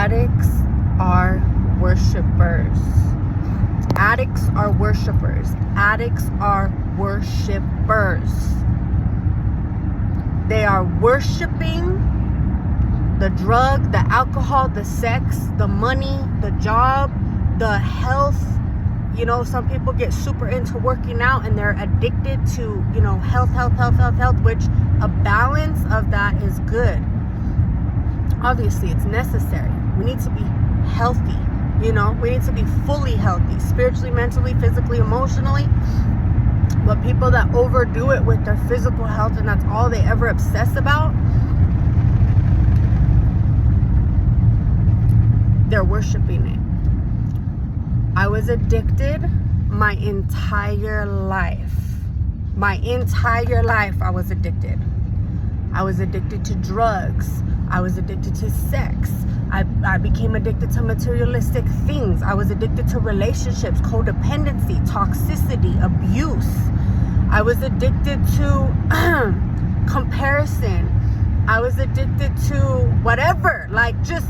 Addicts are worshipers. Addicts are worshipers. Addicts are worshipers. They are worshiping the drug, the alcohol, the sex, the money, the job, the health. You know, some people get super into working out and they're addicted to, you know, health, which a balance of that is good. Obviously, it's necessary. We need to be healthy, you know. We need to be fully healthy, spiritually, mentally, physically, emotionally. But people that overdo it with their physical health and that's all they ever obsess about, they're worshiping it. I was addicted my entire life. My entire life I was addicted. I was addicted to drugs. I was addicted to sex. I became addicted to materialistic things. I was addicted to relationships, codependency, toxicity, abuse. I was addicted to comparison. I was addicted to whatever. Like, just,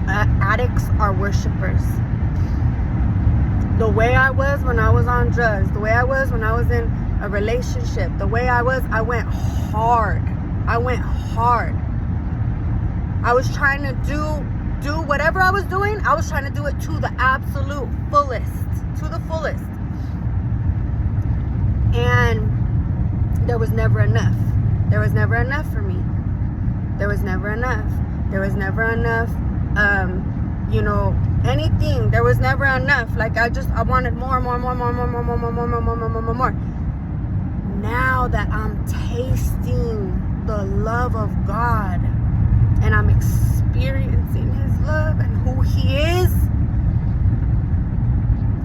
addicts are worshipers. The way I was when I was on drugs, the way I was when I was in a relationship, the way I went hard. I went hard. I was trying to do whatever I was doing, I was trying to do it to the absolute fullest, to the fullest. And there was never enough. There was never enough for me. There was never enough. There was never enough, you know, anything. There was never enough. Like, I wanted more. Now that I'm tasting the love of God and I'm experiencing His love and who He is,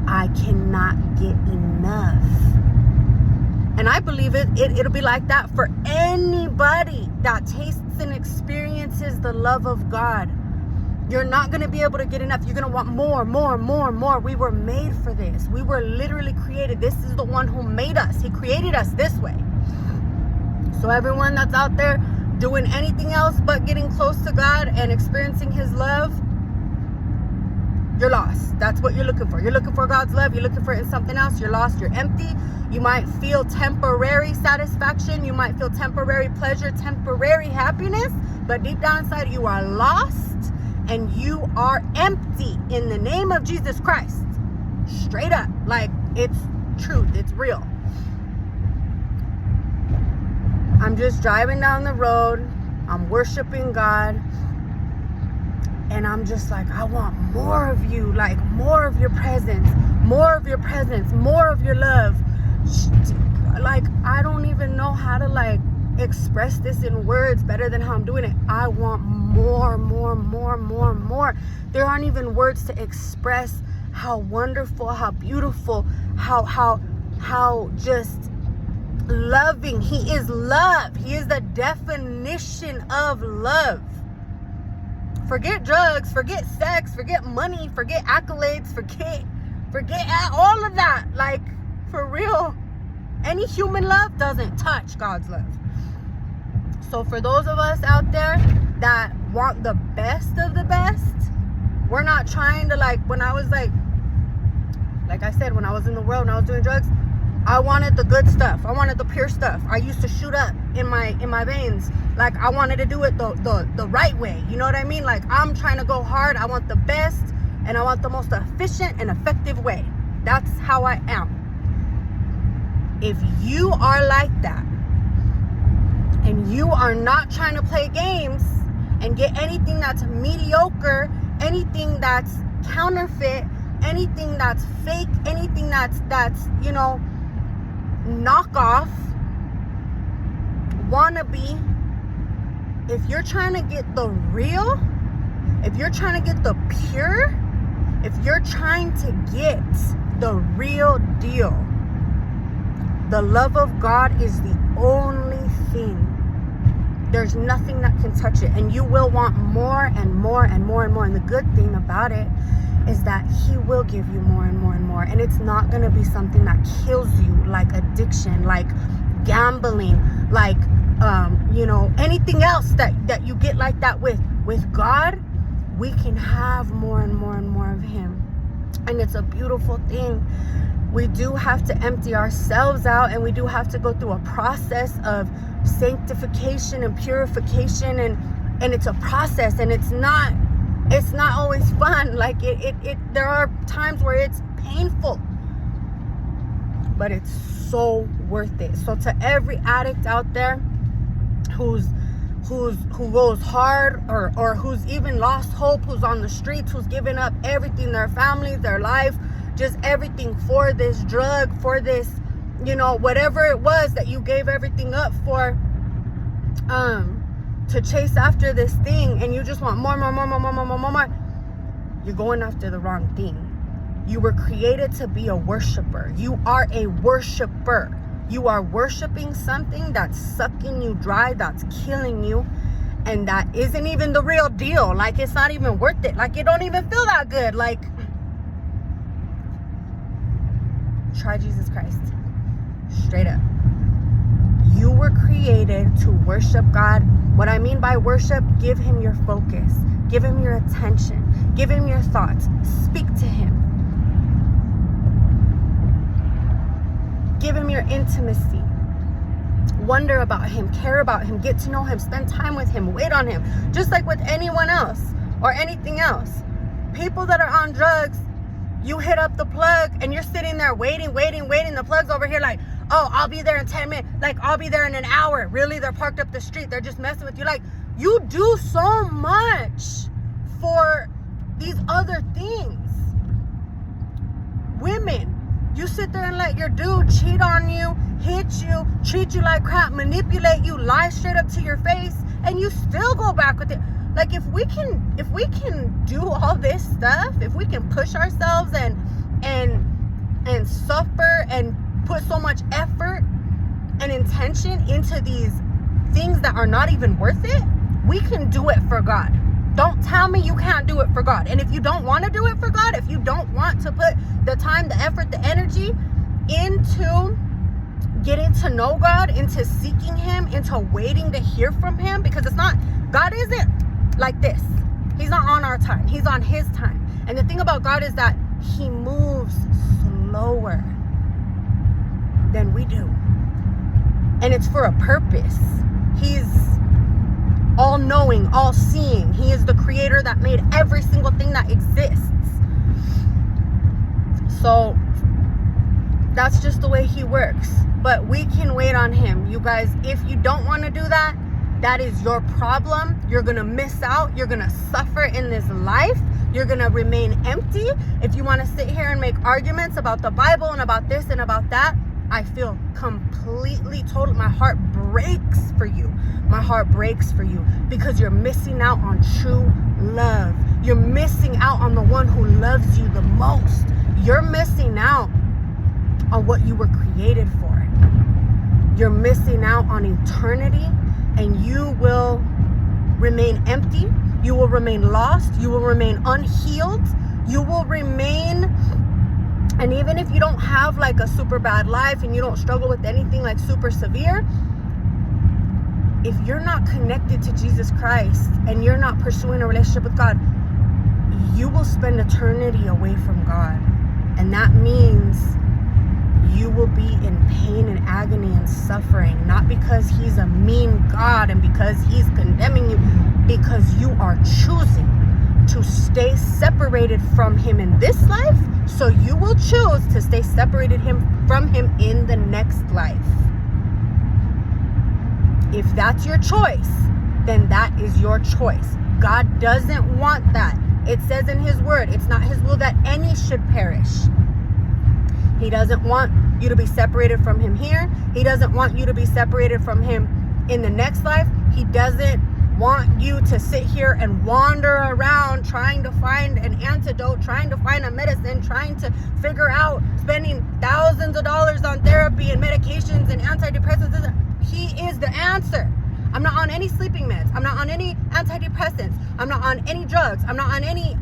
I cannot get enough. And I believe it'll be like that for anybody that tastes and experiences the love of God. You're not going to be able to get enough. You're going to want more. We were made for this. We were literally created. This is the one who made us. He created us this way. So everyone that's out there doing anything else but getting close to God and experiencing His love, you're lost. That's what you're looking for. You're looking for God's love. You're looking for it in something else. You're lost. You're empty. You might feel temporary satisfaction. You might feel temporary pleasure, temporary happiness. But deep down inside, you are lost. And you are empty in the name of Jesus Christ. Straight up. Like, it's truth. It's real. I'm just driving down the road. I'm worshiping God. And I'm just like, I want more of you. Like, more of your presence. More of your presence. More of your love. Like, I don't even know how to, like, express this in words better than how I'm doing it. I want more. There aren't even words to express how wonderful, how beautiful, how just loving He is. Love. He is the definition of love. Forget drugs, forget sex, forget money, forget accolades, forget all of that. Like, for real, any human love doesn't touch God's love. So for those of us out there that want the best of the best, we're not trying to, like, when I was like I said, when I was in the world and I was doing drugs, I wanted the good stuff. I wanted the pure stuff. I used to shoot up in my veins. Like, I wanted to do it the right way. You know what I mean? Like, I'm trying to go hard. I want the best and I want the most efficient and effective way. That's how I am. If you are like that, and you are not trying to play games and get anything that's mediocre, anything that's counterfeit, anything that's fake, anything that's you know, knockoff, wannabe. If you're trying to get the real, if you're trying to get the pure, if you're trying to get the real deal, the love of God is the only thing. There's nothing that can touch it. And you will want more and more. And the good thing about it is that He will give you more and more. And it's not going to be something that kills you, like addiction, like gambling, like anything else that you get like that with God. We can have more and more and more of him, and it's a beautiful thing. We do have to empty ourselves out, and we do have to go through a process of sanctification and purification, and it's a process, and it's not always fun. Like it there are times where it's painful, but it's so worth it. So to every addict out there who goes hard, or who's even lost hope, who's on the streets, who's given up everything, their family, their life, just everything for this drug, for this, whatever it was that you gave everything up for, to chase after this thing, and you just want more, you're going after the wrong thing. You were created to be a worshiper. You are a worshiper. You are worshiping something that's sucking you dry, that's killing you, and that isn't even the real deal. Like, it's not even worth it. Like, it don't even feel that good. Like, try Jesus Christ. Straight up. You were created to worship God. What I mean by worship, give him your focus. Give him your attention. Give him your thoughts. Speak to him. Give him your intimacy. Wonder about him. Care about him. Get to know him. Spend time with him. Wait on him. Just like with anyone else or anything else. People that are on drugs, you hit up the plug and you're sitting there waiting. The plug's over here like, oh, I'll be there in 10 minutes. Like, I'll be there in an hour. Really? They're parked up the street. They're just messing with you. Like, you do so much for these other things. Women, you sit there and let your dude cheat on you, hit you, treat you like crap, manipulate you, lie straight up to your face, and you still go back with it. Like, if we can do all this stuff, if we can push ourselves and suffer and put so much effort and intention into these things that are not even worth it, we can do it for God. Don't tell me you can't do it for God. And if you don't want to do it for God, if you don't want to put the time, the effort, the energy into getting to know God, into seeking him, into waiting to hear from him, because God isn't like this. He's not on our time. He's on his time. And the thing about God is that he moves slower than we do. And it's for a purpose. He's all-knowing, all-seeing. He is the creator that made every single thing that exists. So that's just the way he works. But we can wait on him. You guys, if you don't want to do that, that is your problem. You're going to miss out. You're going to suffer in this life. You're going to remain empty. If you want to sit here and make arguments about the Bible and about this and about that, I feel completely total. My heart breaks for you. My heart breaks for you, because you're missing out on true love. You're missing out on the one who loves you the most. You're missing out on what you were created for. You're missing out on eternity, and you will remain empty. You will remain lost. You will remain unhealed. You will remain. And even if you don't have like a super bad life and you don't struggle with anything like super severe, if you're not connected to Jesus Christ and you're not pursuing a relationship with God, you will spend eternity away from God. And that means you will be in pain and agony and suffering, not because he's a mean God and because he's condemning you, because you are choosing to stay separated from him in this life, so you will choose to stay separated from him in the next life. If that's your choice, then that is your choice. God doesn't want that. It says in his word, it's not his will that any should perish. He doesn't want you to be separated from him here. He doesn't want you to be separated from him in the next life. He doesn't want you to sit here and wander around trying to find an antidote, trying to find a medicine, trying to figure out, spending thousands of dollars on therapy and medications and antidepressants. He is the answer. I'm not on any sleeping meds. I'm not on any antidepressants. I'm not on any drugs. I'm not on any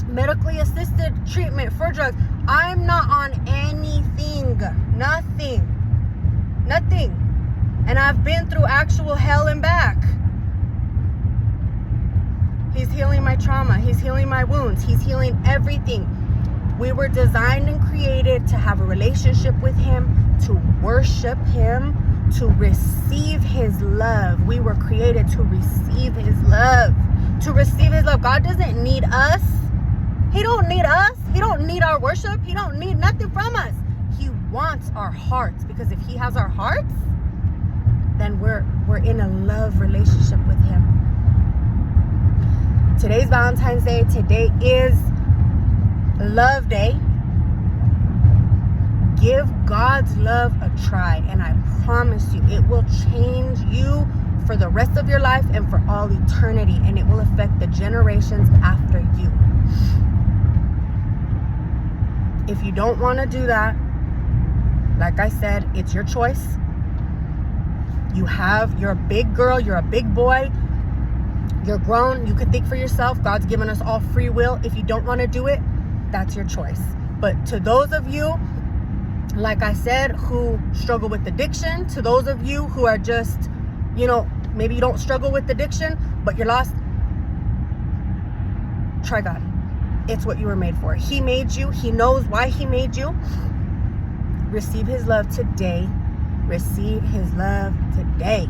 medically assisted treatment for drugs. I'm not on anything. Nothing. And I've been through actual hell and back. He's healing my trauma. He's healing my wounds. He's healing everything. We were designed and created to have a relationship with him, to worship him, to receive his love. We were created to receive his love. To receive his love. God doesn't need us. He don't need us. He don't need our worship. He don't need nothing from us. He wants our hearts, because if he has our hearts, then we're in a love relationship with him. Today's Valentine's Day. Today is Love Day. Give God's love a try, and I promise you it will change you for the rest of your life and for all eternity, and it will affect the generations after you. If you don't want to do that, like I said, it's your choice. You're a big girl, you're a big boy, you're grown, you can think for yourself. God's given us all free will. If you don't want to do it, that's your choice. But to those of you, like I said, who struggle with addiction, to those of you who are just, maybe you don't struggle with addiction, but you're lost, try God. It's what you were made for. He made you. He knows why he made you. Receive his love today. Receive his love today.